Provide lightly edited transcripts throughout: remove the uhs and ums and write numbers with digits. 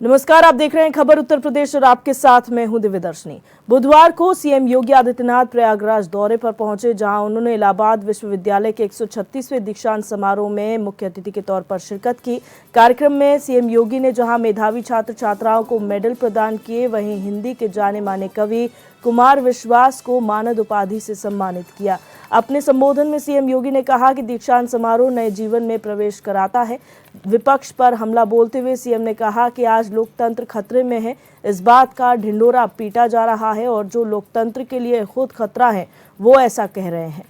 नमस्कार, आप देख रहे हैं खबर उत्तर प्रदेश और आपके साथ मैं हूं दिव्यदर्शनी। बुधवार को सीएम योगी आदित्यनाथ प्रयागराज दौरे पर पहुंचे, जहां उन्होंने इलाहाबाद विश्वविद्यालय के 136वें दीक्षांत समारोह में मुख्य अतिथि के तौर पर शिरकत की। कार्यक्रम में सीएम योगी ने जहां मेधावी छात्र छात्राओं को मेडल प्रदान किए, वहीं हिंदी के जाने माने कवि कुमार विश्वास को मानद उपाधि से सम्मानित किया। अपने संबोधन में सीएम योगी ने कहा कि दीक्षांत समारोह नए जीवन में प्रवेश कराता है। विपक्ष पर हमला बोलते हुए सीएम ने कहा कि आज लोकतंत्र खतरे में है। इस बात का ढिंढोरा पीटा जा रहा है और जो लोकतंत्र के लिए खुद खतरा है वो ऐसा कह रहे हैं।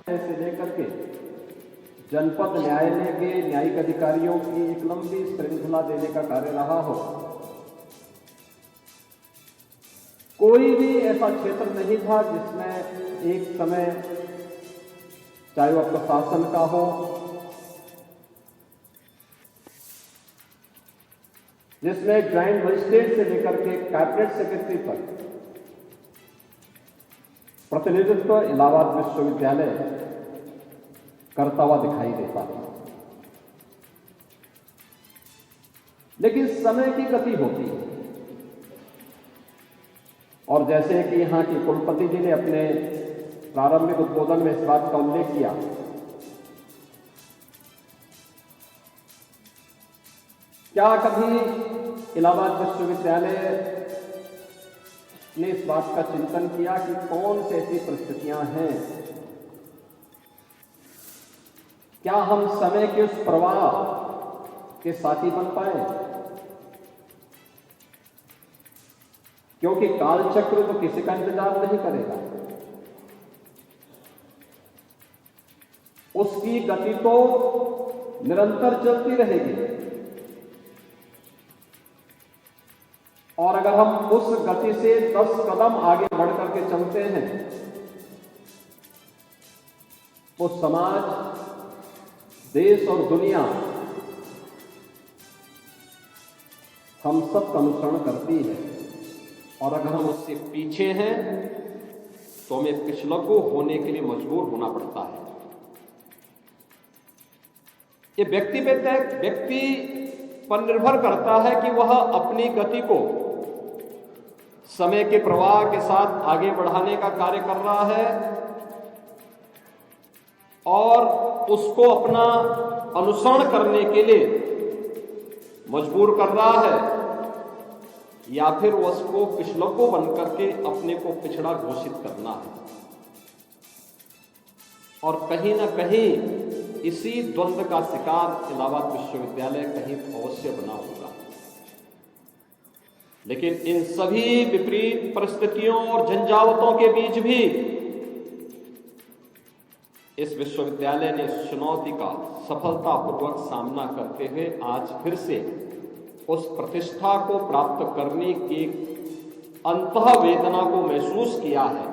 से लेकर के जनपद न्यायालय के न्यायिक अधिकारियों की एक लंबी श्रृंखला देने का कार्य रहा हो। कोई भी ऐसा क्षेत्र नहीं था जिसमें एक समय, चाहे वह प्रशासन का हो, जिसमें ज्वाइंट मजिस्ट्रेट से लेकर के कैबिनेट सेक्रेटरी तक प्रतिनिधित्व इलाहाबाद विश्वविद्यालय करता हुआ दिखाई देता है। लेकिन समय की गति होती है और जैसे कि यहां के कुलपति जी ने अपने प्रारंभिक उद्बोधन में इस बात का उल्लेख किया, क्या कभी इलाहाबाद विश्वविद्यालय ने इस बात का चिंतन किया कि कौन सी ऐसी परिस्थितियां हैं, क्या हम समय के उस प्रवाह के साथी बन पाए? क्योंकि कालचक्र तो किसी का इंतजार नहीं करेगा, उसकी गति तो निरंतर चलती रहेगी। और अगर हम उस गति से 10 कदम आगे बढ़ करके चलते हैं तो समाज, देश और दुनिया हम सब का अनुसरण करती है। और अगर हम उससे पीछे हैं तो हमें पिछलग्गू होने के लिए मजबूर होना पड़ता है। ये व्यक्ति पर निर्भर करता है कि वह अपनी गति को समय के प्रवाह के साथ आगे बढ़ाने का कार्य कर रहा है और उसको अपना अनुसरण करने के लिए मजबूर कर रहा है, या फिर उसको पिछलग्गू बनकर के अपने को पिछड़ा घोषित करना है। और कहीं ना कहीं इसी द्वंद्व का शिकार इलाहाबाद विश्वविद्यालय कहीं अवश्य बना होगा। लेकिन इन सभी विपरीत परिस्थितियों और झंझावतों के बीच भी इस विश्वविद्यालय ने चुनौती का सफलतापूर्वक सामना करते हुए आज फिर से उस प्रतिष्ठा को प्राप्त करने की अंतः वेदना को महसूस किया है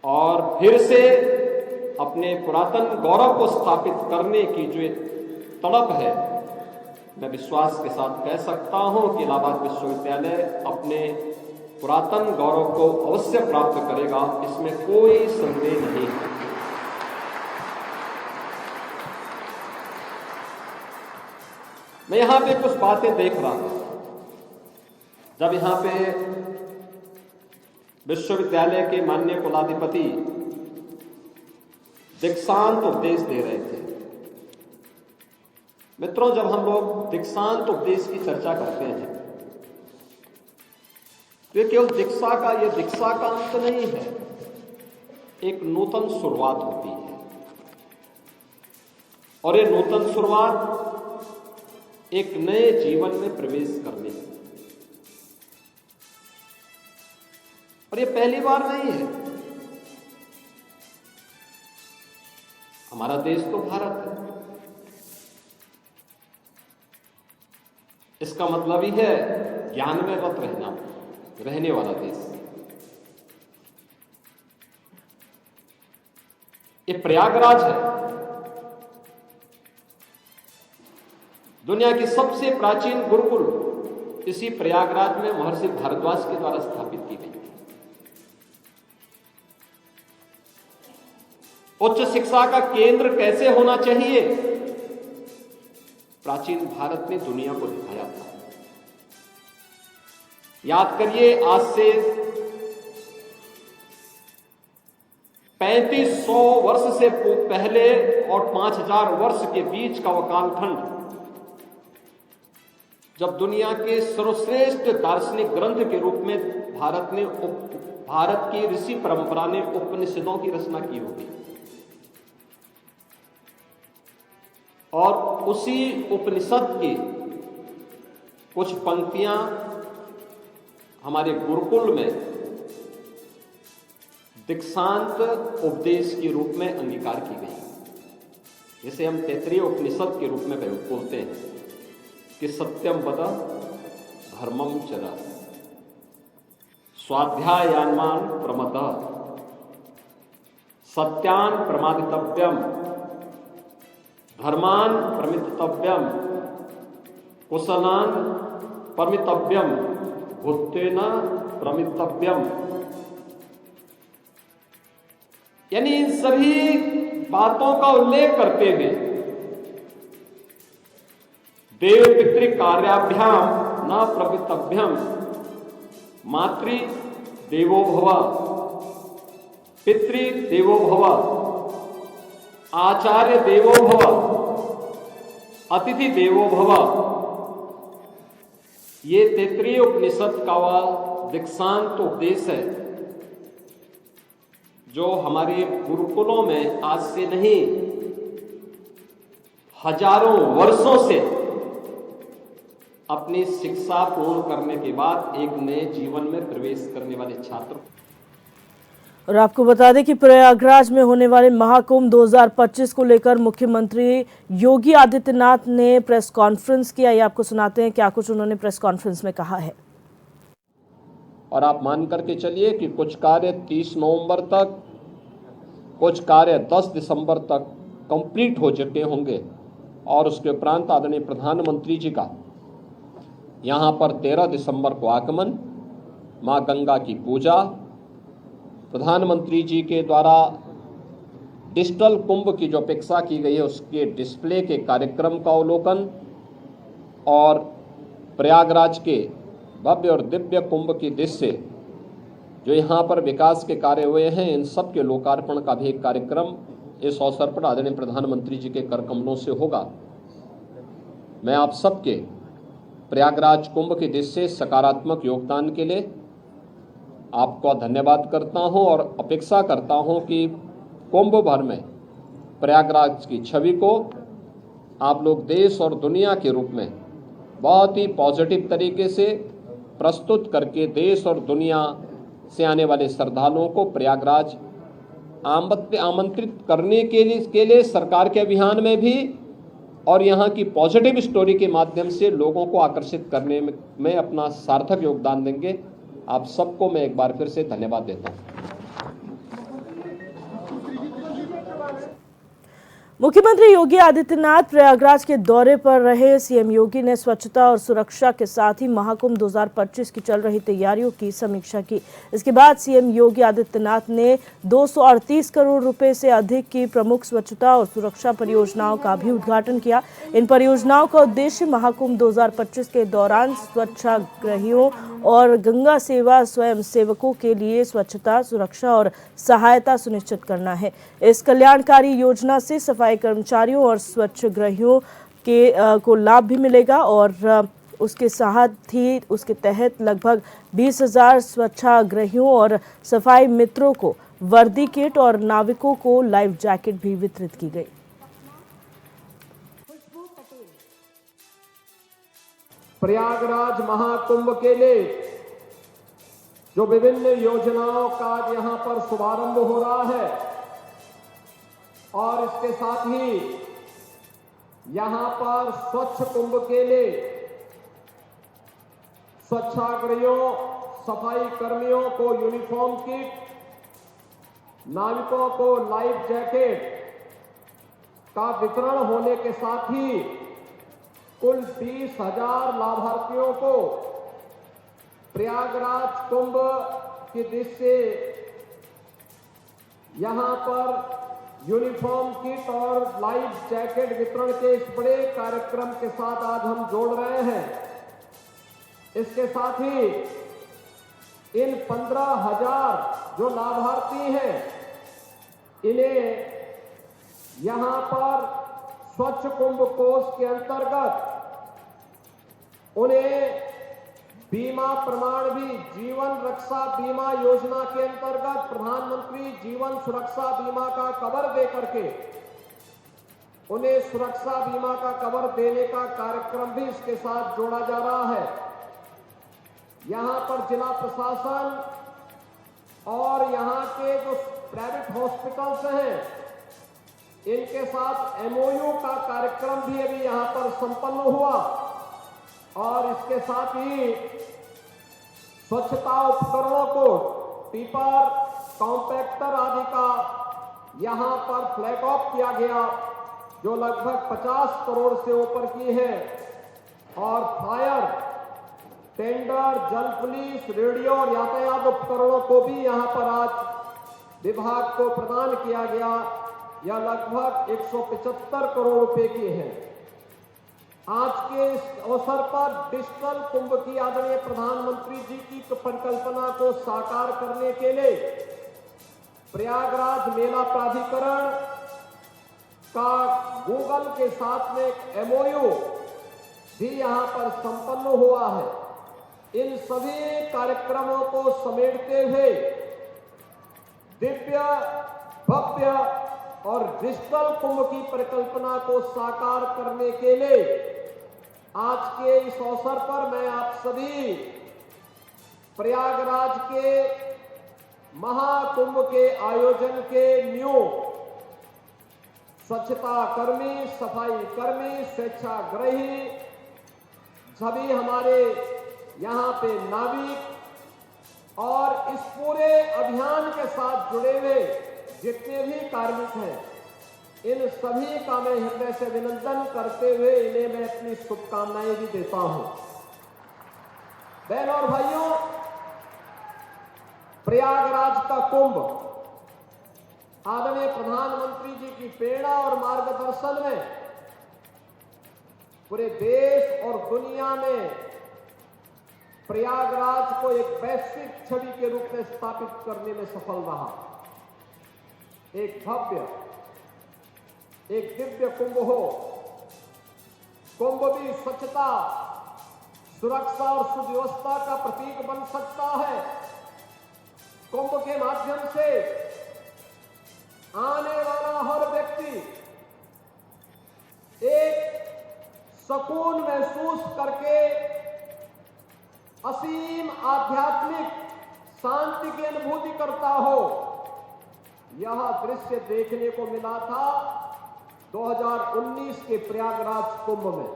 और फिर से अपने पुरातन गौरव को स्थापित करने की जो तड़प है, मैं विश्वास के साथ कह सकता हूं कि इलाहाबाद विश्वविद्यालय अपने पुरातन गौरव को अवश्य प्राप्त करेगा, इसमें कोई संदेह नहीं है। मैं यहां पे कुछ बातें देख रहा था जब यहां पे विश्वविद्यालय के माननीय कुलाधिपति दीक्षांत उपदेश दे रहे थे। मित्रों, जब हम लोग दीक्षांत उपदेश की चर्चा करते हैं तो ये केवल दीक्षा का अंत नहीं है, एक नूतन शुरुआत होती है। और ये नूतन शुरुआत एक नए जीवन में प्रवेश करने से, और ये पहली बार नहीं है। हमारा देश तो भारत है, इसका मतलब ही है ज्ञान में रत रहने वाला देश। ये प्रयागराज है, दुनिया की सबसे प्राचीन गुरुकुल इसी प्रयागराज में महर्षि भारद्वाज के द्वारा स्थापित की गई। उच्च शिक्षा का केंद्र कैसे होना चाहिए, प्राचीन भारत ने दुनिया को दिखाया था। याद करिए, आज से 3500 वर्ष से पहले और 5000 वर्ष के बीच का वह कालखंड, जब दुनिया के सर्वश्रेष्ठ दार्शनिक ग्रंथ के रूप में भारत की ऋषि परंपरा ने उपनिषदों की रचना की होगी, और उसी उपनिषद की कुछ पंक्तियां हमारे गुरुकुल में दीक्षांत उपदेश के रूप में अंगीकार की गई, जिसे हम तैत्तिरीय उपनिषद के रूप में बोलते हैं कि सत्यम वद धर्मम चर स्वाध्यायान्मान प्रमद सत्यान प्रमादितव्यम धर्मान प्रमितव्यम कुशलान प्रमितव्यम भूतेन प्रमितव्यम। यानी इन सभी बातों का उल्लेख करते हुए देव पितृ कार्याभ्याम न प्रमितव्यम मातृ देवो भव पितृ देवो भव आचार्य देवो भव अतिथि देवो भव। ये तैत्तिरीय उपनिषद का वह दीक्षांत उपदेश है जो हमारे गुरुकुलों में आज से नहीं हजारों वर्षों से अपनी शिक्षा पूर्ण करने के बाद एक नए जीवन में प्रवेश करने वाले छात्र। और आपको बता दें कि प्रयागराज में होने वाले महाकुंभ 2025 को लेकर मुख्यमंत्री योगी आदित्यनाथ ने प्रेस कॉन्फ्रेंस किया। ये आपको सुनाते हैं क्या कुछ उन्होंने प्रेस कॉन्फ्रेंस में कहा है। और आप मान करके चलिए कि कुछ कार्य 30 नवंबर तक, कुछ कार्य 10 दिसंबर तक कंप्लीट हो चुके होंगे, और उसके उपरांत आदरणीय प्रधानमंत्री जी का यहाँ पर 13 दिसंबर को आगमन, माँ गंगा की पूजा, प्रधानमंत्री जी के द्वारा डिजिटल कुंभ की जो अपेक्षा की गई है उसके डिस्प्ले के कार्यक्रम का अवलोकन, और प्रयागराज के भव्य और दिव्य कुंभ की दृश्य जो यहाँ पर विकास के कार्य हुए हैं, इन सब के लोकार्पण का भी एक कार्यक्रम इस अवसर पर आदरणीय प्रधानमंत्री जी के कर कमलों से होगा। मैं आप सबके प्रयागराज कुंभ के दृश्य सकारात्मक योगदान के लिए आपका धन्यवाद करता हूं, और अपेक्षा करता हूं कि कुंभ भर में प्रयागराज की छवि को आप लोग देश और दुनिया के रूप में बहुत ही पॉजिटिव तरीके से प्रस्तुत करके देश और दुनिया से आने वाले श्रद्धालुओं को प्रयागराज आमंत्रित करने के लिए सरकार के अभियान में भी, और यहाँ की पॉजिटिव स्टोरी के माध्यम से लोगों को आकर्षित करने में अपना सार्थक योगदान देंगे। आप सबको मैं एक बार फिर से धन्यवाद देता हूँ। मुख्यमंत्री योगी आदित्यनाथ प्रयागराज के दौरे पर रहे। सीएम योगी ने स्वच्छता और सुरक्षा के साथ ही महाकुंभ 2025 की चल रही तैयारियों की समीक्षा की। इसके बाद सीएम योगी आदित्यनाथ ने 238 करोड़ रुपए से अधिक की प्रमुख स्वच्छता और सुरक्षा परियोजनाओं का भी उद्घाटन किया। इन परियोजनाओं का उद्देश्य महाकुंभ 2025 के दौरान स्वच्छाग्रहियों और गंगा सेवा स्वयं सेवकों के लिए स्वच्छता, सुरक्षा और सहायता सुनिश्चित करना है। इस कल्याणकारी योजना से सफाई कर्मचारियों और स्वच्छग्रहियों को लाभ भी मिलेगा, और उसके साथ ही उसके तहत लगभग 20,000 स्वच्छाग्रहियों और सफाई मित्रों को वर्दी किट और नाविकों को लाइफ जैकेट भी वितरित की गई। प्रयागराज महाकुंभ के लिए जो विभिन्न योजनाओं का यहां पर शुभारंभ हो रहा है, और इसके साथ ही यहां पर स्वच्छ कुंभ के लिए स्वच्छाग्रहियों, सफाई कर्मियों को यूनिफॉर्म किट, नाविकों को लाइफ जैकेट का वितरण होने के साथ ही कुल 20,000 लाभार्थियों को प्रयागराज कुंभ की दृष्टि से यहां पर यूनिफॉर्म किट और लाइफ जैकेट वितरण के इस बड़े कार्यक्रम के साथ आज हम जोड़ रहे हैं। इसके साथ ही इन 15,000 जो लाभार्थी हैं, इन्हें यहां पर स्वच्छ कुंभ कोष के अंतर्गत उन्हें बीमा प्रमाण भी जीवन रक्षा बीमा योजना के अंतर्गत प्रधानमंत्री जीवन सुरक्षा बीमा का कवर दे करके उन्हें सुरक्षा बीमा का कवर देने का कार्यक्रम भी इसके साथ जोड़ा जा रहा है। यहां पर जिला प्रशासन और यहां के जो प्राइवेट हॉस्पिटल्स हैं, इनके साथ एमओयू का कार्यक्रम भी अभी यहां पर संपन्न हुआ और इसके साथ ही स्वच्छता उपकरणों को टिपर, कॉम्पैक्टर आदि का यहां पर फ्लैग ऑफ किया गया, जो लगभग 50 करोड़ से ऊपर की है। और फायर टेंडर, जल पुलिस, रेडियो और यातायात उपकरणों को भी यहां पर आज विभाग को प्रदान किया गया। यह लगभग 175 करोड़ रुपए की है। आज के इस अवसर पर डिजिटल कुंभ की आदरणीय प्रधानमंत्री जी की परिकल्पना को साकार करने के लिए प्रयागराज मेला प्राधिकरण का गूगल के साथ में एक एमओयू भी यहां पर संपन्न हुआ है। इन सभी कार्यक्रमों को समेटते हुए दिव्य, भव्य और डिजिटल कुंभ की परिकल्पना को साकार करने के लिए आज के इस अवसर पर मैं आप सभी प्रयागराज के महाकुंभ के आयोजन के न्यू स्वच्छता कर्मी, सफाई कर्मी, स्वेच्छाग्रही, सभी हमारे यहाँ पे नाविक और इस पूरे अभियान के साथ जुड़े हुए जितने भी कार्मिक हैं, इन सभी का मैं हृदय से अभिनंदन करते हुए इन्हें मैं अपनी शुभकामनाएं भी देता हूं। बहन और भाइयों, प्रयागराज का कुंभ आदरणीय प्रधानमंत्री जी की प्रेरणा और मार्गदर्शन में पूरे देश और दुनिया में प्रयागराज को एक वैश्विक छवि के रूप में स्थापित करने में सफल रहा। एक भव्य, एक दिव्य कुंभ हो। कुंभ भी स्वच्छता, सुरक्षा और सुव्यवस्था का प्रतीक बन सकता है। कुंभ के माध्यम से आने वाला हर व्यक्ति एक सुकून महसूस करके असीम आध्यात्मिक शांति की अनुभूति करता हो। यह दृश्य देखने को मिला था 2019 के प्रयागराज कुंभ में,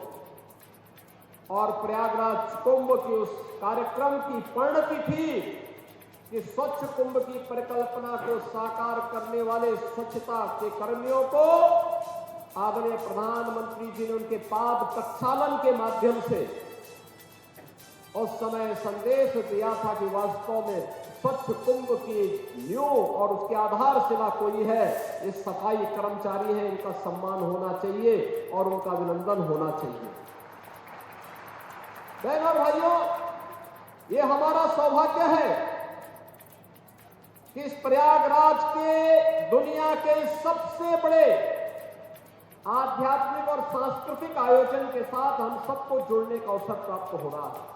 और प्रयागराज कुंभ की उस कार्यक्रम की परिणति थी कि स्वच्छ कुंभ की परिकल्पना को साकार करने वाले स्वच्छता के कर्मियों को आदरणीय प्रधानमंत्री जी ने उनके पाद प्रक्षालन के माध्यम से उस समय संदेश दिया था कि वास्तव में स्वच्छ कुंभ की न्यू और उसकी आधारशिला कोई है, ये सफाई कर्मचारी हैं, इनका सम्मान होना चाहिए और उनका अभिनंदन होना चाहिए। बहनों और भाइयों, ये हमारा सौभाग्य है कि इस प्रयागराज के दुनिया के सबसे बड़े आध्यात्मिक और सांस्कृतिक आयोजन के साथ हम सबको जुड़ने का अवसर प्राप्त हो रहा है।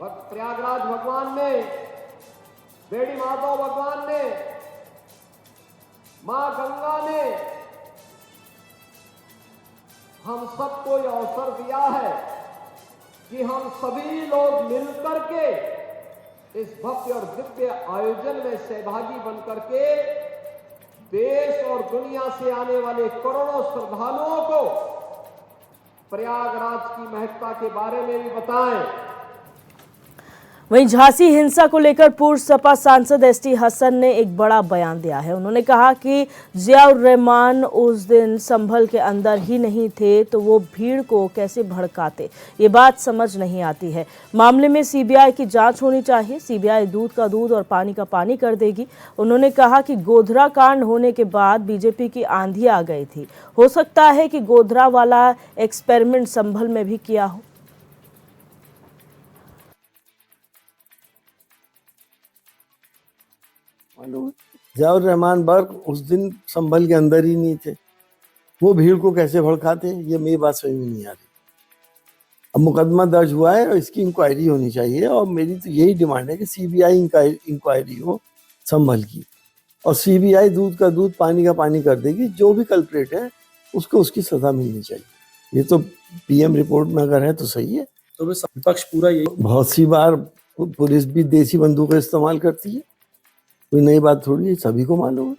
प्रयागराज भगवान ने, बेड़ी माधव भगवान ने, मां गंगा ने हम सबको यह अवसर दिया है कि हम सभी लोग मिलकर के इस भव्य और दिव्य आयोजन में सहभागी बनकर के देश और दुनिया से आने वाले करोड़ों श्रद्धालुओं को प्रयागराज की महत्ता के बारे में भी बताएं। वहीं झांसी हिंसा को लेकर पूर्व सपा सांसद एसटी हसन ने एक बड़ा बयान दिया है। उन्होंने कहा कि जियाउर रहमान उस दिन संभल के अंदर ही नहीं थे तो वो भीड़ को कैसे भड़काते, ये बात समझ नहीं आती है। मामले में सीबीआई की जांच होनी चाहिए। सीबीआई दूध का दूध और पानी का पानी कर देगी। उन्होंने कहा कि गोधरा कांड होने के बाद बीजेपी की आंधी आ गई थी। हो सकता है कि गोधरा वाला एक्सपेरिमेंट संभल में भी किया हो। जियाउर रहमान बर्क उस दिन संभल के अंदर ही नहीं थे, वो भीड़ को कैसे भड़काते, ये मेरी बात समझ में नहीं आ रही। अब मुकदमा दर्ज हुआ है और इसकी इंक्वायरी होनी चाहिए और मेरी तो यही डिमांड है कि सीबीआई इंक्वायरी हो संभल की और सीबीआई दूध का दूध पानी का पानी कर देगी। जो भी कल्प्रेट है उसको उसकी सजा मिलनी चाहिए। ये तो पीएम रिपोर्ट में अगर है तो सही है। तो विपक्ष पूरा यही बहुत सी बार पुलिस भी देसी बंदूकें इस्तेमाल करती है, कोई नई बात थोड़ी है, सभी को मालूम है।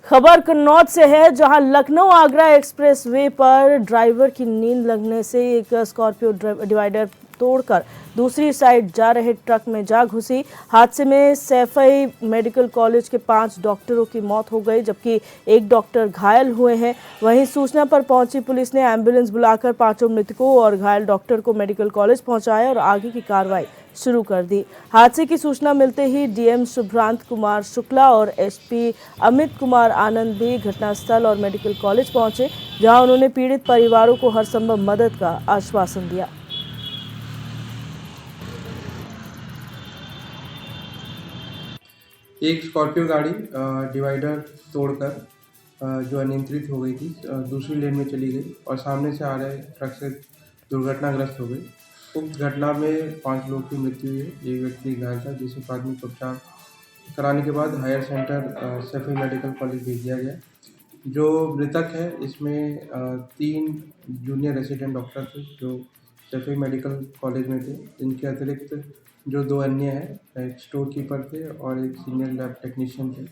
खबर कन्नौज से है, जहां लखनऊ आगरा एक्सप्रेसवे पर ड्राइवर की नींद लगने से एक स्कॉर्पियो डिवाइडर तोड़कर दूसरी साइड जा रहे ट्रक में जा घुसी। हादसे में सैफई मेडिकल कॉलेज के 5 डॉक्टरों की मौत हो गई, जबकि एक डॉक्टर घायल हुए हैं। वहीं सूचना पर पहुंची पुलिस ने एम्बुलेंस बुलाकर 5 मृतकों और घायल डॉक्टर को मेडिकल कॉलेज पहुंचाया और आगे की कार्रवाई शुरू कर दी। हादसे की सूचना मिलते ही डीएम शुभ्रांत कुमार शुक्ला और एसपी अमित कुमार आनंद भी घटनास्थल और मेडिकल कॉलेज पहुंचे, जहां उन्होंने पीड़ित परिवारों को हर संभव मदद का आश्वासन दिया। एक स्कॉर्पियो गाड़ी डिवाइडर तोड़कर जो अनियंत्रित हो गई थी दूसरी लेन में चली गई और सामने से आ रहे ट्रक से दुर्घटनाग्रस्त हो गई। उक्त घटना में 5 लोगों की मृत्यु हुई है। एक व्यक्ति घायल था जिसे प्राथमिक उपचार कराने के बाद higher centre Saifai medical college भेज दिया गया। जो मृतक है इसमें 3 जूनियर रेसिडेंट डॉक्टर थे जो सैफई मेडिकल कॉलेज में थे। इनके अतिरिक्त जो 2 अन्य हैं, एक स्टोर कीपर थे और एक सीनियर लैब टेक्नीशियन थे,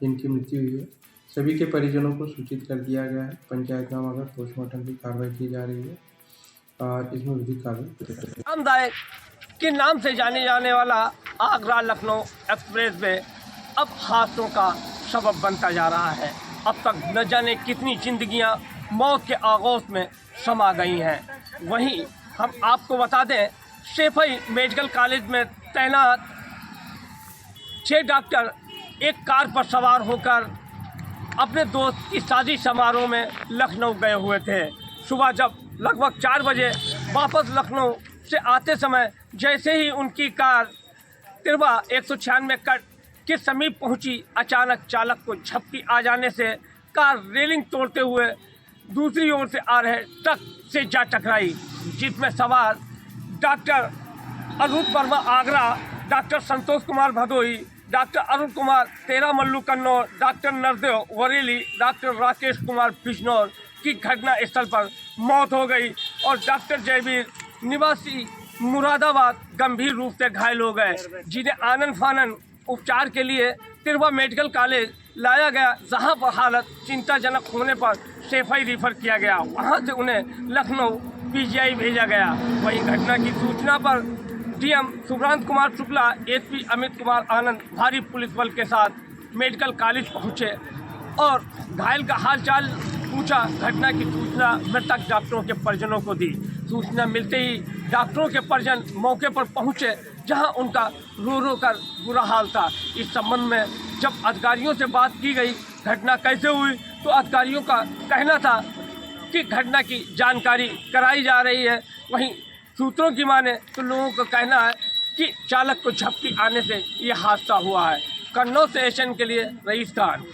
जिनकी मृत्यु हुई है। सभी के परिजनों को सूचित कर दिया गया है। पंचायतनामा कर पोस्टमार्टम की कार्रवाई की जा रही है और इसमें विधिक कार्रवाई। आरामदायक के नाम से जाने जाने वाला आगरा लखनऊ एक्सप्रेस वे अब हादसों का सबब बनता जा रहा है। अब तक न जाने कितनी जिंदगियां मौत के आगोश में समा गई हैं। वहीं हम आपको बता दें, सैफई मेडिकल कॉलेज में तैनात 6 डॉक्टर एक कार पर सवार होकर अपने दोस्त की शादी समारोह में लखनऊ गए हुए थे। सुबह जब लगभग 4 बजे वापस लखनऊ से आते समय जैसे ही उनकी कार तिरवा 196 कट के समीप पहुंची, अचानक चालक को झपकी आ जाने से कार रेलिंग तोड़ते हुए दूसरी ओर से आ रहे ट्रक से जा टकराई, जिसमें सवार डॉक्टर अरूप वर्मा आगरा, डॉक्टर संतोष कुमार भदोई, डॉक्टर अरुण कुमार तेरा मल्लू कन्नौर, डॉक्टर नरदेव वरेली, डॉक्टर राकेश कुमार बिजनौर की घटना स्थल पर मौत हो गई और डॉक्टर जयवीर निवासी मुरादाबाद गंभीर रूप से घायल हो गए, जिन्हें आनन फानन उपचार के लिए तिरवा मेडिकल कॉलेज लाया गया, जहां पर हालत चिंताजनक होने पर सैफई रिफर किया गया। वहां से उन्हें लखनऊ पीजीआई भेजा गया। वहीं घटना की सूचना पर डीएम शुभ्रांत कुमार शुक्ला, एसपी अमित कुमार आनंद भारी पुलिस बल के साथ मेडिकल कॉलेज पहुंचे और घायल का हालचाल पूछा। घटना की सूचना मृतक डॉक्टरों के परिजनों को दी। सूचना मिलते ही डॉक्टरों के परिजन मौके पर पहुंचे, जहां उनका रो रो कर बुरा हाल था। इस संबंध में जब अधिकारियों से बात की गई घटना कैसे हुई, तो अधिकारियों का कहना था कि घटना की जानकारी कराई जा रही है। वहीं सूत्रों की माने तो लोगों का कहना है कि चालक को झपकी आने से ये हादसा हुआ है। कन्नौज से एशियन के लिए रईस खान।